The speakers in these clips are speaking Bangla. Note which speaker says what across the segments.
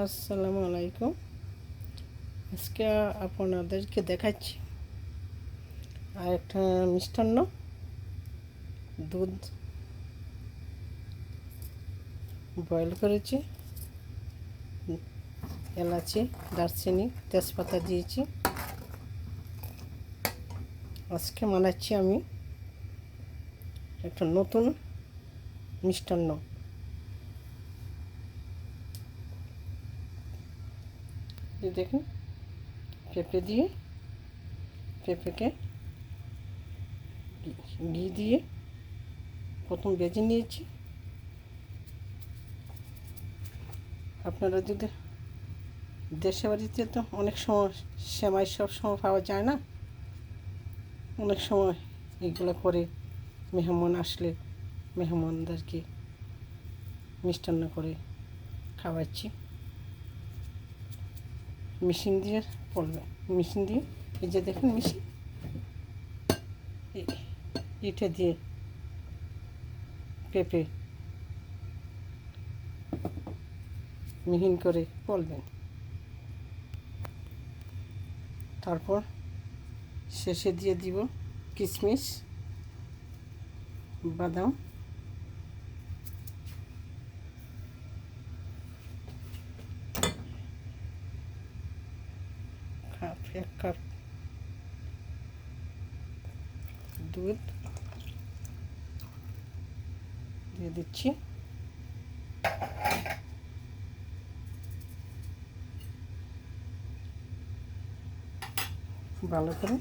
Speaker 1: আসসালামু আলাইকুম। আজকে আপনাদেরকে দেখাচ্ছি আর একটা মিষ্টান্ন। দুধ বয়েল করেছি, এলাচি, দারচিনি, তেজপাতা দিয়েছি। আজকে বানাচ্ছি আমি একটা নতুন মিষ্টান্ন। দেখুন, পেঁপেকে ঘি দিয়ে প্রথম ভেজে নিয়েছি। আপনারা যদি দেশে বাড়িতে তো অনেক সময় সেমাই সব সময় পাওয়া যায় না, অনেক সময় এগুলো করে মেহমান আসলে মেহমানদেরকে মিষ্টান্ন করে খাওয়াচ্ছি। মেশিন দিয়ে পড়বে, মেশিন দিয়ে এই যে দেখুন মেশিন, এটা দিয়ে পেঁপে মিহিন করে পড়বেন। তারপর শেষে দিয়ে দিব কিশমিশ, বাদাম, এক কাপ দুধ দিয়ে দিচ্ছি। ভালো করে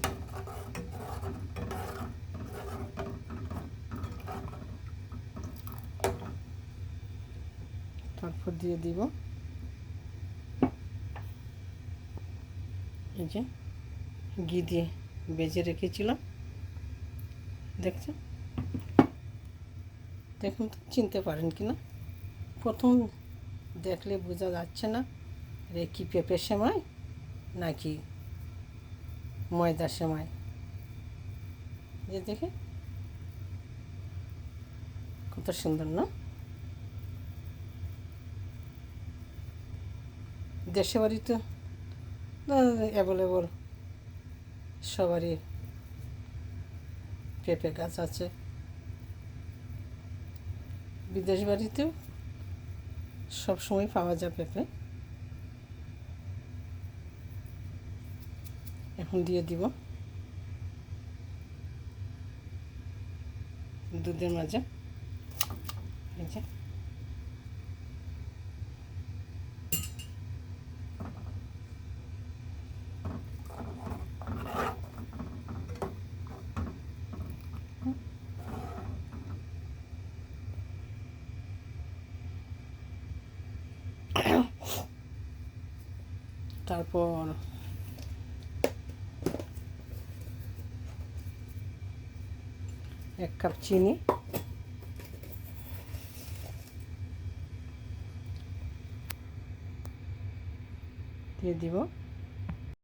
Speaker 1: তারপর দিয়ে দিব এই যে ঘি দিয়ে ভেজে রেখেছিলাম। দেখছেন, দেখুন তো চিনতে পারেন কি না। প্রথম দেখলে বোঝা যাচ্ছে না রে কি পেঁপে সেমাই নাকি ময়দা সেমাই। যে দেখে কত সুন্দর না। দেশে বাড়িতে অ্যাভেলেবল সবারই পেঁপে গাছ আছে। বিদেশ বাড়িতেও সবসময় পাওয়া যায় পেঁপে। এখন দিয়ে দিব দুধের মাঝে এই যে তারপর এক কাপ চিনি দিয়ে দিব।